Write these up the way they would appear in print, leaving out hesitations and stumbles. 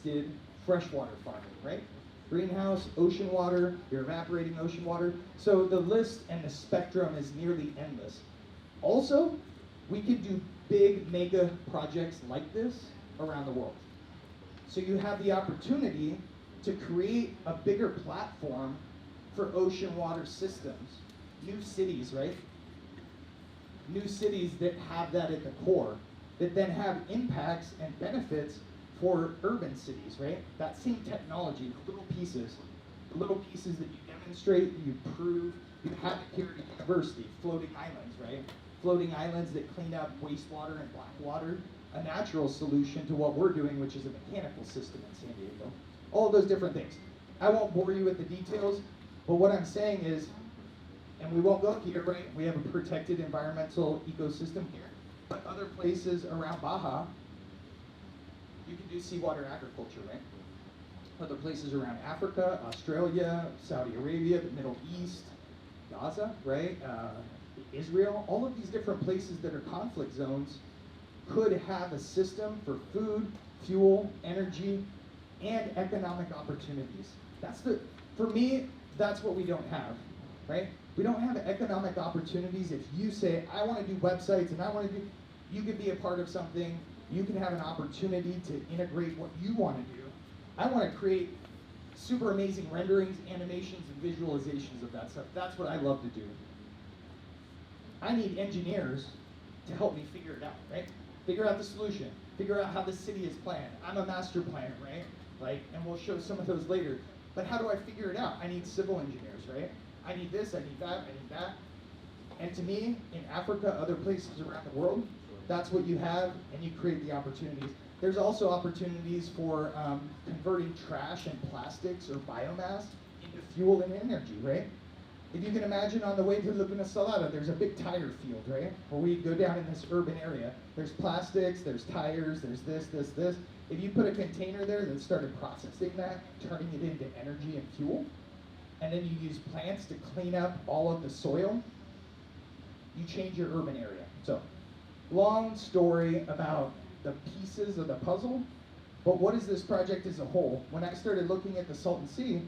assisted freshwater farming, right? Greenhouse, ocean water, you're evaporating ocean water. So the list and the spectrum is nearly endless. Also, we could do big mega projects like this around the world. So you have the opportunity to create a bigger platform for ocean water systems. New cities, right? New cities that have that at the core, that then have impacts and benefits for urban cities, right? That same technology, the little pieces that you demonstrate, you prove, you have it here at a university, floating islands, right? Floating islands that clean up wastewater and black water, a natural solution to what we're doing, which is a mechanical system in San Diego. All of those different things. I won't bore you with the details, but what I'm saying is, and we won't go here, right? We have a protected environmental ecosystem here, but other places around Baja, you can do seawater agriculture, right? Other places around Africa, Australia, Saudi Arabia, the Middle East, Gaza, right? Israel, all of these different places that are conflict zones could have a system for food, fuel, energy, and economic opportunities. For me, that's what we don't have, right? We don't have economic opportunities. If you say, I want to do websites and you could be a part of something, you can have an opportunity to integrate what you want to do. I want to create super amazing renderings, animations, and visualizations of that stuff. That's what I love to do. I need engineers to help me figure it out, right? Figure out the solution, figure out how the city is planned. I'm a master planner, right? And we'll show some of those later. But how do I figure it out? I need civil engineers, right? I need this, I need that, I need that. And to me, in Africa, other places around the world, that's what you have, and you create the opportunities. There's also opportunities for converting trash and plastics or biomass into fuel and energy, right? If you can imagine, on the way to Laguna Salada, there's a big tire field, right? Where we go down in this urban area. There's plastics, there's tires, there's this. If you put a container there that started processing that, turning it into energy and fuel, and then you use plants to clean up all of the soil, you change your urban area. So, long story about the pieces of the puzzle, but what is this project as a whole? When I started looking at the Salton Sea,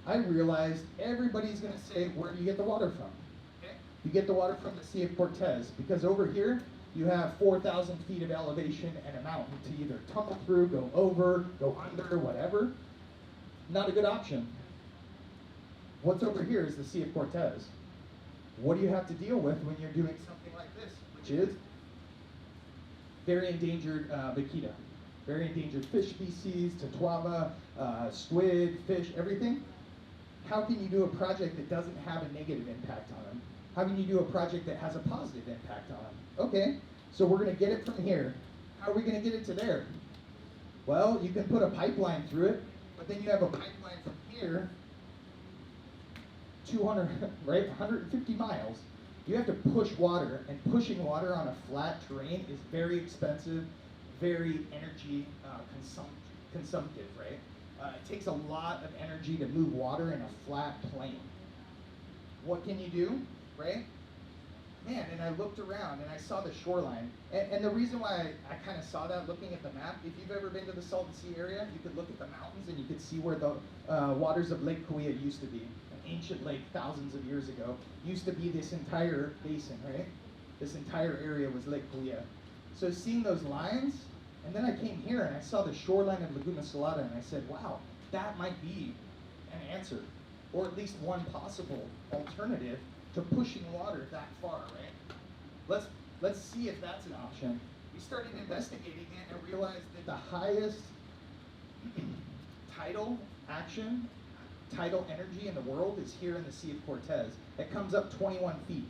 I realized everybody's going to say, where do you get the water from? Okay. You get the water from the Sea of Cortez, because over here, you have 4,000 feet of elevation and a mountain to either tumble through, go over, go under, whatever. Not a good option. What's over here is the Sea of Cortez. What do you have to deal with when you're doing something like this, which is very endangered vaquita, very endangered fish species, totuaba, squid, fish, everything? How can you do a project that doesn't have a negative impact on them? How can you do a project that has a positive impact on them? Okay, so we're going to get it from here. How are we going to get it to there? Well, you can put a pipeline through it, but then you have a pipeline from here, 200, right, 150 miles. You have to push water, and pushing water on a flat terrain is very expensive, very energy consumptive, right? It takes a lot of energy to move water in a flat plane. What can you do, right? Man, and I looked around and I saw the shoreline. And the reason why I kind of saw that looking at the map, if you've ever been to the Salton Sea area, you could look at the mountains and you could see where the waters of Lake Cahuilla used to be. An ancient lake thousands of years ago. Used to be this entire basin, right? This entire area was Lake Cahuilla. So seeing those lines, and then I came here and I saw the shoreline of Laguna Salada and I said, wow, that might be an answer, or at least one possible alternative to pushing water that far, right? Let's see if that's an option. We started investigating it and realized that the highest tidal action, tidal energy in the world is here in the Sea of Cortez. It comes up 21 feet,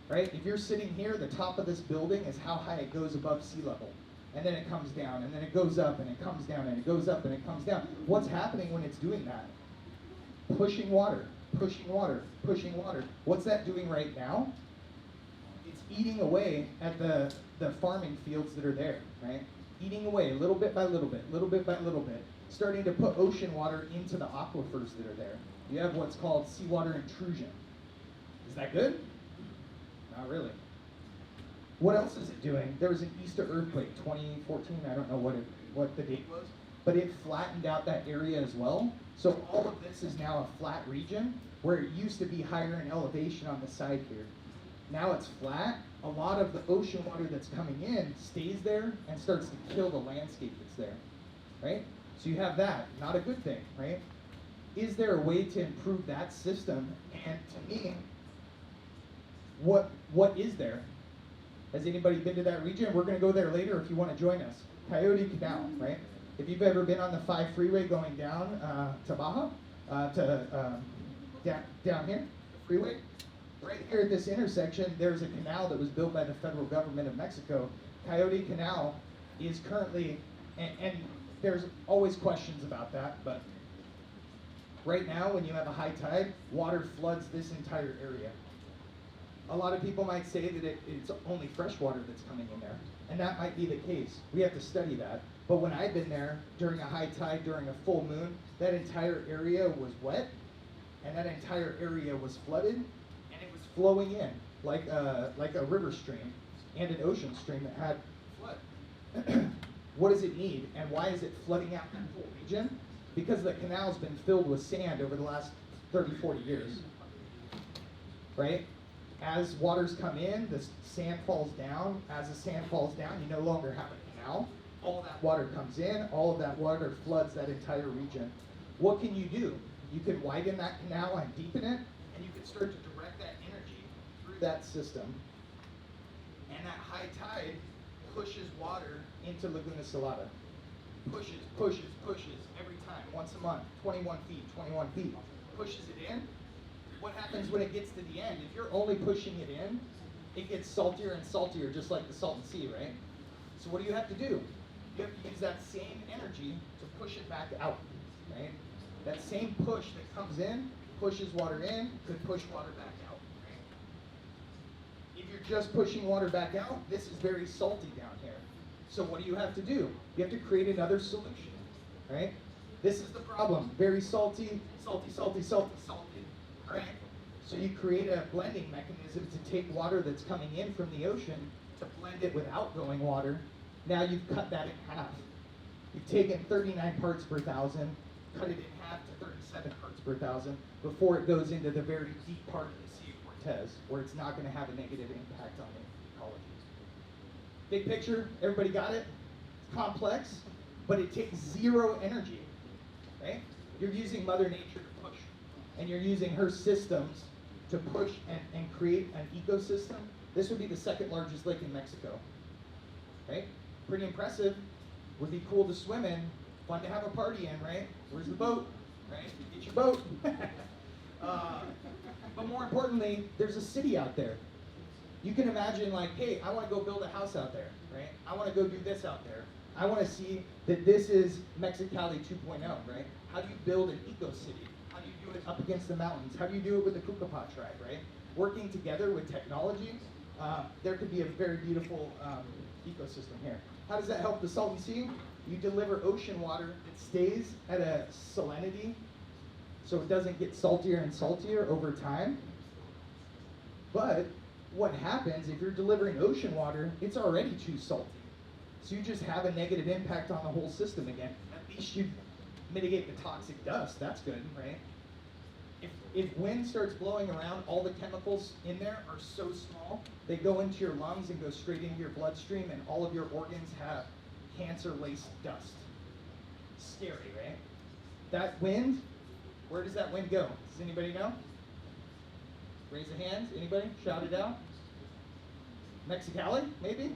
right? If you're sitting here, the top of this building is how high it goes above sea level. And then it comes down, and then it goes up, and it comes down, and it goes up, and it comes down. What's happening when it's doing that? Pushing water, pushing water, pushing water. What's that doing right now? It's eating away at the farming fields that are there, right? Eating away little bit by little bit, little bit by little bit, starting to put ocean water into the aquifers that are there. You have what's called seawater intrusion. Is that good? Not really. What else is it doing? There was an Easter earthquake, 2014, I don't know what the date was, but it flattened out that area as well. So all of this is now a flat region where it used to be higher in elevation on the side here. Now it's flat. A lot of the ocean water that's coming in stays there and starts to kill the landscape that's there, right? So you have that, not a good thing, right? Is there a way to improve that system? And to me, what is there? Has anybody been to that region? We're going to go there later if you want to join us. Coyote Canal, right? If you've ever been on the 5 freeway going down to Baja, down here, the freeway, right here at this intersection, there's a canal that was built by the federal government of Mexico. Coyote Canal is currently, and there's always questions about that, but right now when you have a high tide, water floods this entire area. A lot of people might say that it's only fresh water that's coming in there, and that might be the case. We have to study that. But when I've been there during a high tide, during a full moon, that entire area was wet, and that entire area was flooded, and it was flowing in like a river stream and an ocean stream that had flood. What does it need, and why is it flooding out that whole region? Because the canal's been filled with sand over the last 30, 40 years, right? As waters come in, the sand falls down. As the sand falls down, you no longer have a canal. All that water comes in, all of that water floods that entire region. What can you do? You can widen that canal and deepen it, and you can start to direct that energy through that system. And that high tide pushes water into Laguna Salada. Pushes, pushes, pushes every time, once a month, 21 feet, 21 feet. Pushes it in. What happens when it gets to the end? If you're only pushing it in, it gets saltier and saltier, just like the Salton Sea, right? So what do you have to do? You have to use that same energy to push it back out, right? That same push that comes in, pushes water in, could push water back out, right? If you're just pushing water back out, this is very salty down here. So what do you have to do? You have to create another solution, right? This is the problem. Very salty, salty, salty, salty, salty. Right? So you create a blending mechanism to take water that's coming in from the ocean to blend it with outgoing water. Now you've cut that in half. You've taken 39 parts per thousand, cut it in half to 37 parts per thousand before it goes into the very deep part of the Sea of Cortez, where it's not going to have a negative impact on the ecology. Big picture, everybody got it? It's complex, but it takes zero energy, right? You're using Mother Nature to push. And you're using her systems to push and create an ecosystem. This would be the second largest lake in Mexico, right? Pretty impressive. Would be cool to swim in, fun to have a party in, right? Where's the boat, right? Get your boat. But more importantly, there's a city out there. You can imagine like, hey, I want to go build a house out there, right? I want to go do this out there. I want to see that this is Mexicali 2.0, right? How do you build an eco-city? How do you do it up against the mountains? How do you do it with the Kukapa tribe, right? Working together with technology, there could be a very beautiful ecosystem here. How does that help the Salton Sea? You deliver ocean water that stays at a salinity, so it doesn't get saltier and saltier over time. But what happens if you're delivering ocean water, it's already too salty. So you just have a negative impact on the whole system again. At least you mitigate the toxic dust. That's good, right? If wind starts blowing around, all the chemicals in there are so small, they go into your lungs and go straight into your bloodstream, and all of your organs have cancer-laced dust. Scary, right? That wind, where does that wind go? Does anybody know? Raise a hand. Anybody? Shout it out. Mexicali, maybe?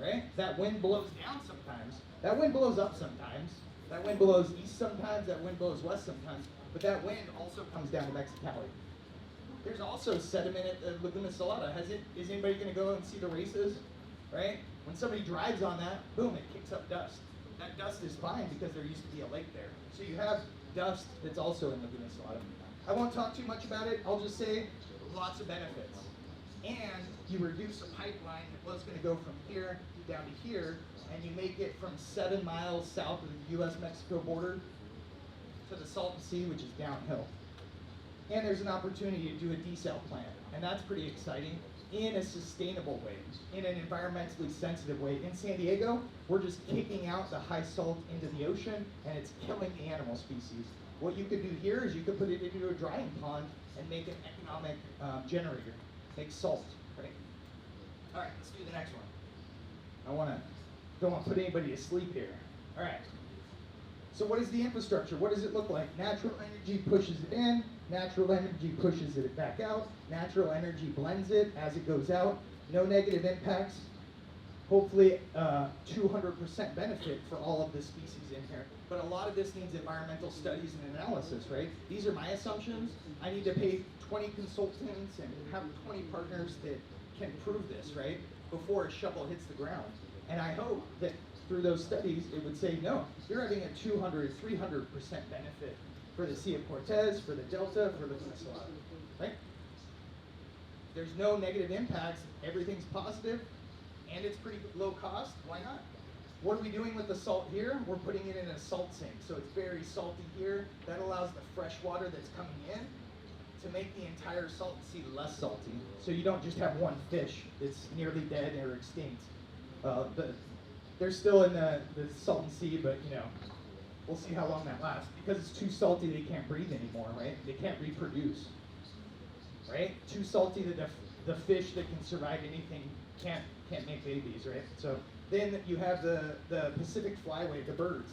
Right? That wind blows down sometimes. That wind blows up sometimes. That wind blows east sometimes. That wind blows west sometimes. But that wind also comes down to Mexicali. There's also sediment at Laguna Salada. Is anybody going to go and see the races? Right? When somebody drives on that, boom, it kicks up dust. That dust is fine because there used to be a lake there. So you have dust that's also in Laguna Salada. I won't talk too much about it. I'll just say lots of benefits. And you reduce a pipeline that was going to go from here down to here, and you make it from 7 miles south of the U.S.-Mexico border to the Salton Sea, which is downhill. And there's an opportunity to do a desal plant, and that's pretty exciting. in a sustainable way, in an environmentally sensitive way. In San Diego, we're just kicking out the high salt into the ocean, and it's killing the animal species. What you could do here is you could put it into a drying pond and make an economic generator, make salt, right? All right, let's do the next one. Don't want to put anybody to sleep here. All right. So what is the infrastructure? What does it look like? Natural energy pushes it in, natural energy pushes it back out, natural energy blends it as it goes out, no negative impacts, hopefully 200% benefit for all of the species in here. But a lot of this needs environmental studies and analysis, right? These are my assumptions. I need to pay 20 consultants and have 20 partners that can prove this, right? Before a shovel hits the ground. And I hope that through those studies, it would say, no, you're having a 200, 300% benefit for the Sea of Cortez, for the Delta, for the Peninsula, right? There's no negative impacts, everything's positive, and it's pretty low cost, why not? What are we doing with the salt here? We're putting it in a salt sink, so it's very salty here. That allows the fresh water that's coming in to make the entire Salton Sea less salty. So you don't just have one fish that's nearly dead or extinct. They're still in the Salton Sea, but you know, we'll see how long that lasts. Because it's too salty, they can't breathe anymore, right? They can't reproduce, right? Too salty that the fish that can survive anything can't make babies, right? So then you have the Pacific flyway, the birds.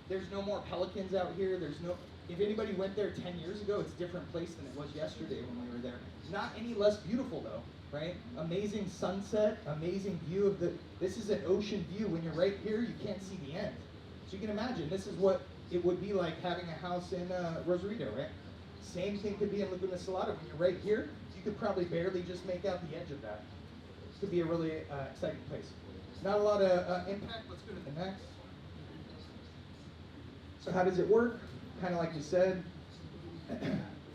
There's no more pelicans out here. If anybody went there 10 years ago, it's a different place than it was yesterday when we were there. Not any less beautiful though, right? Amazing sunset, amazing view of this is an ocean view. When you're right here, you can't see the end. So you can imagine, this is what it would be like having a house in Rosarito, right? Same thing could be in Laguna Salada. When you're right here, you could probably barely just make out the edge of that. It could be a really exciting place. Not a lot of impact. Let's go to the next. So how does it work? Kind of like we said,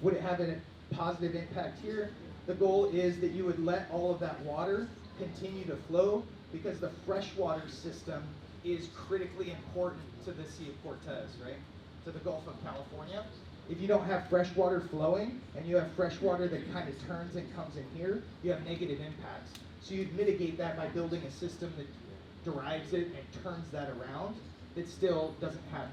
would it have a positive impact here? The goal is that you would let all of that water continue to flow because the freshwater system is critically important to the Sea of Cortez, right? To the Gulf of California. If you don't have fresh water flowing and you have fresh water that kind of turns and comes in here, you have negative impacts. So you'd mitigate that by building a system that derives it and turns that around that still doesn't have